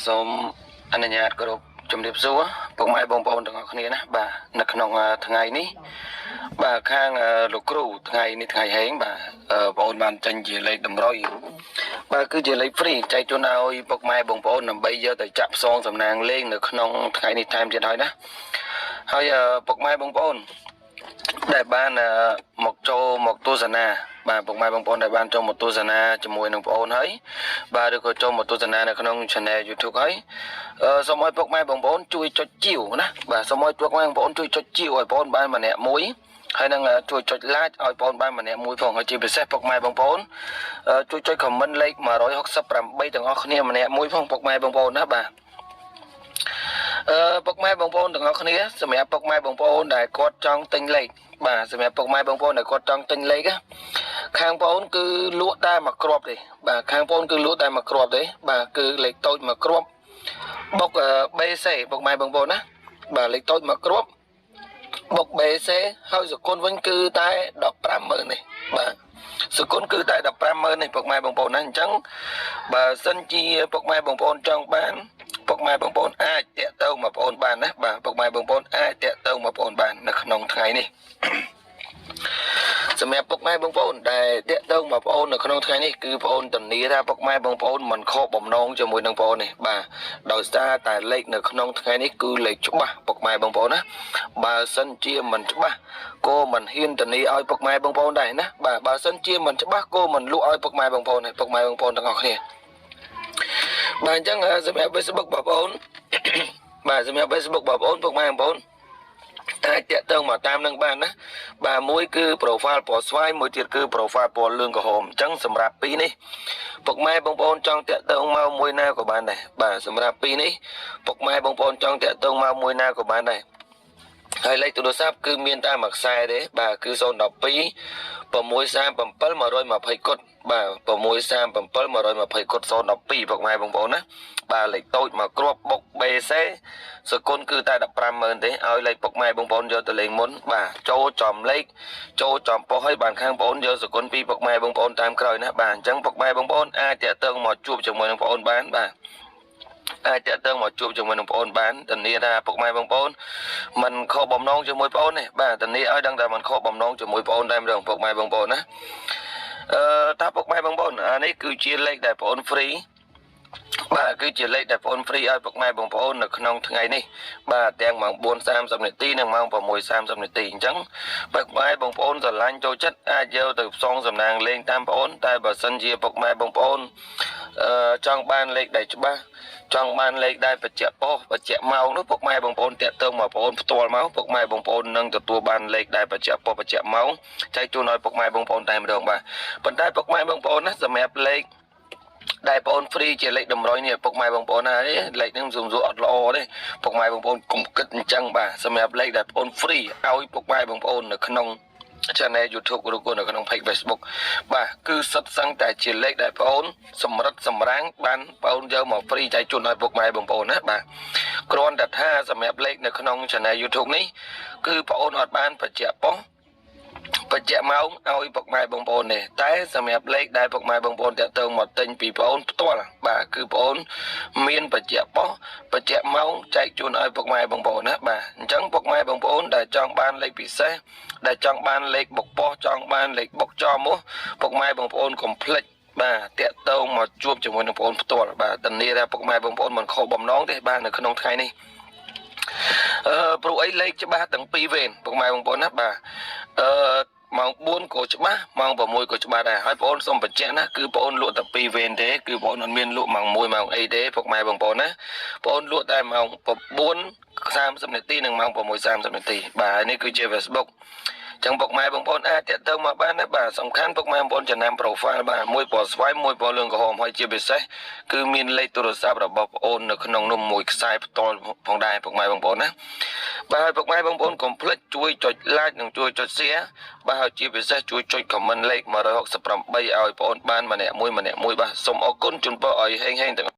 សូមអនុញ្ញាតគោរពជំរាបសួរពុកម៉ែបងប្អូនទាំងអស់គ្នាណាបាទនៅក្នុងថ្ងៃនេះបាទខាងលោកគ្រូថ្ងៃនេះថ្ងៃហេងបាទបងប្អូនបានចេញជាលេខតម្រុយបាទគឺជាលេខ free ចែកជូនឲ្យពុកម៉ែបងប្អូនដើម្បីយកទៅចាក់ផ្សងសំណាងលេងនៅក្នុងថ្ងៃនេះថែមទៀតហើយណាហើយពុកម៉ែបងប្អូនដែលបានមកចូលមកទស្សនាបាទពុកម៉ែបងប្អូនដែលបានចូលមកទស្សនាជាមួយនឹងបងប្អូនហើយបាទឬក៏ចូលមកទស្សនានៅក្នុង channel YouTube ហើយសូមឲ្យពុកម៉ែបងប្អូនជួយចុចជាវណាបាទសូមឲ្យពុកម៉ែបងប្អូនជួយចុចជាវឲ្យបងប្អូនបានម្នាក់មួយហើយនឹងជួយចុច like ឲ្យបងប្អូនបានម្នាក់មួយផងហើយជាពិសេសពុកម៉ែបងប្អូនជួយចុច comment លេខ168ទាំងអស់គ្នាម្នាក់មួយផងពុកម៉ែបងប្អូនណាបាទពុកម៉ែបងប្អូនទាំងអស់គ្នាសម្រាប់ពុកម៉ែបងប្អូនដែលគាត់ចង់ទិញលេខបាទសម្រាប់ពុកម៉ែបងប្អូនដែលគាត់ចង់ទិញលេខខាងបងប្អូនគឺលក់តែមួយគ្រាប់ទេបាទខាងបងប្អូនគឺលក់តែមួយគ្រាប់ទេបាទគឺលេខតូចមួយគ្រាប់បុក BC ពុកម៉ែបងប្អូនណាបាទលេខតូចមួយគ្រាប់បុក BC ហើយសគុណវិញគឺតែ150,000នេះបាទសគុណគឺតែ150,000នេះពុកម៉ែបងប្អូនណាអញ្ចឹងបើសិនជាពុកម៉ែបងប្អូនចង់បានពុកម៉ែបងប្អូនអាចតាក់ទងមកបងប្អូនបានណាបាទពុកម៉ែបងប្អូនអាចតាក់ទងមកបងប្អូនបាននៅក្នុងថ្ងៃនេះសម្រាប់ពុកម៉ែបងប្អូនដែលតាក់ទងមកបងប្អូននៅក្នុងថ្ងៃនេះគឺបងប្អូនធានាថាពុកម៉ែបងប្អូនមិនខកបំណងជាមួយនឹងបងប្អូននេះបាទដោយសារតែលេខនៅក្នុងថ្ងៃនេះគឺលេខច្បាស់ពុកម៉ែបងប្អូនណាបើសិនជាមិនច្បាស់ក៏មិនហ៊ានធានាឲ្យពុកម៉ែបងប្អូនដែរណាបាទបើសិនជាមិនច្បាស់ក៏មិនលក់ឲ្យពុកម៉ែបងប្អូនទេពុកម៉ែបងប្អូនទាំងអស់គ្នាបាទអញ្ចឹងសម្រាប់ Facebook បងប្អូនបាទសម្រាប់ Facebook បងប្អូនពុកម៉ែបងប្អូនអាចតាក់ទងមកតាមនឹងបានណាបាទមួយគឺ profile ពណ៌ស្វាយមួយទៀតគឺ profile ពណ៌លឿងក្រហមអញ្ចឹងសម្រាប់ពីរនេះពុកម៉ែបងប្អូនចង់តាក់ទងមកមួយណាក៏បានដែរបាទសម្រាប់ពីរនេះពុកម៉ែបងប្អូនចង់តាក់ទងមកមួយណាក៏បានដែរហើយលេខទូរស័ព្ទគឺមានតែមួយខ្សែទេបាទគឺ012 637 120គត់បាទ637 120គត់012ពុកម៉ែបងប្អូនណាបាទលេខតូចមកគ្រាប់បុក BC សគុណគឺតែ150,000ទេឲ្យលេខពុកម៉ែបងប្អូនយកទៅលេងមុនបាទចូលចំលេខចូលចំប៉ុស្តិ៍ឲ្យបានខាងបងប្អូនយកសគុណពីពុកម៉ែបងប្អូនតាមក្រោយណាបាទអញ្ចឹងពុកម៉ែបងប្អូនអាចតាក់ទងមកជួបជាមួយនឹងបងប្អូនបានបាទអាចតាក់ទងមកជួបជាមួយនឹងបងប្អូនបានធានាថាពុកម៉ែបងប្អូនមិនខកបំណងជាមួយបងប្អូនទេបាទធានាឲ្យដឹងថាមិនខកបំណងជាមួយបងប្អូនតែម្ដងពុកម៉ែបងប្អូនណាតាពុកម៉ែបងប្អូនអានេះគឺជាលេខដែលបងប្អូន free បាទគឺជាលេខដែលបងប្អូន free ឲ្យពុកម៉ែបងប្អូននៅក្នុងថ្ងៃនេះបាទទាំងម៉ោង 4:30 នាទីនិងម៉ោង 6:30 នាទីអញ្ចឹងពុកម៉ែបងប្អូនស្រឡាញ់ចូលចិត្តអាចយកទៅផ្សងសំណាងលេងតាមបងប្អូនតែបើសិនជាពុកម៉ែបងប្អូនចង់បានលេខដែលច្បាស់ចង់បានលេខដែលបញ្ជាក់ប៉ុស្តិ៍បញ្ជាក់ម៉ោងនោះពុកម៉ែបងប្អូនតាក់ទងមកបងប្អូនផ្ទាល់មកពុកម៉ែបងប្អូននឹងទទួលបានលេខដែលបញ្ជាក់ប៉ុស្តិ៍បញ្ជាក់ម៉ោងចែកជូនឲ្យពុកម៉ែបងប្អូនតែម្ដងបាទប៉ុន្តែពុកម៉ែបងប្អូនណាសម្រាប់លេខដែលបងប្អូន free ជាលេខតម្រុយនេះពុកម៉ែបងប្អូនហើយលេខនេះមិនសំសួរអត់ល្អទេពុកម៉ែបងប្អូនកុំគិតអញ្ចឹងបាទសម្រាប់លេខដែលបងប្អូន free ឲ្យពុកម៉ែបងប្អូននៅក្នុង channel YouTube ឬក៏នៅក្នុង page Facebook បាទគឺសុទ្ធសឹងតែជាលេខដែលបងប្អូនសម្រិតសម្រាំងបានបងប្អូនយកមក free ចែកជូនឲ្យពុកម៉ែបងប្អូនណាបាទគ្រាន់តែថាសម្រាប់លេខនៅក្នុង channel YouTube នេះគឺបងប្អូនអត់បានបញ្ជាក់ប៉ុស្តិ៍បញ្ជាក់ម៉ោងឲ្យពុកម៉ែបងប្អូនទេតែសម្រាប់លេខដែលពុកម៉ែបងប្អូនតាក់ទងមកទិញពីបងប្អូនផ្ទាល់បាទគឺបងប្អូនមានបញ្ជាក់ប៉ុស្តិ៍បញ្ជាក់ម៉ោងចែកជូនឲ្យពុកម៉ែបងប្អូនណាបាទអញ្ចឹងពុកម៉ែបងប្អូនដែលចង់បានលេខពិសេសដែលចង់បានលេខបុកប៉ុស្តិ៍ចង់បានលេខបុកចំមកពុកម៉ែបងប្អូនកុំភ្លេចបាទតាក់ទងមកជួបជាមួយនឹងបងប្អូនផ្ទាល់បាទធានាថាពុកម៉ែបងប្អូនមិនខកបំណងទេបាទនៅក្នុងថ្ងៃនេះព្រោះអីលេខច្បាស់ទាំងពីរវេនពុកម៉ែបងប្អូនណាបាទម៉ោង 4 ក៏ច្បាស់ម៉ោង 6 ក៏ច្បាស់ដែរហើយបងប្អូនសូមបញ្ជាក់ណាគឺបងប្អូនលក់តែ2វេនទេគឺបងប្អូនអត់មានលក់ម៉ោង 1 ម៉ោងអីទេពុកម៉ែបងប្អូនណាបងប្អូនលក់តែម៉ោង 4:30 នាទីនិងម៉ោង 6:30 នាទីបាទនេះគឺជា Facebook ចឹងពុកម៉ែបងប្អូនអាចតាក់ទងមកបានណាបាទសំខាន់ពុកម៉ែបងប្អូនចំណាំ profile បាទមួយពណ៌ស្វាយមួយពណ៌លឿងក្រហមហើយជាពិសេសគឺមានលេខទូរស័ព្ទរបស់បងប្អូននៅក្នុងនោះមួយខ្សែផ្ទាល់ផងដែរពុកម៉ែបងប្អូនណាបាទហើយពុកម៉ែបងប្អូនកុំភ្លេចជួយចុច like និងជួយចុច share បាទហើយជាពិសេសជួយចុច comment លេខ168ឲ្យបងប្អូនបានម្នាក់មួយបាទសូមអរគុណជូនពរឲ្យហេងទាំង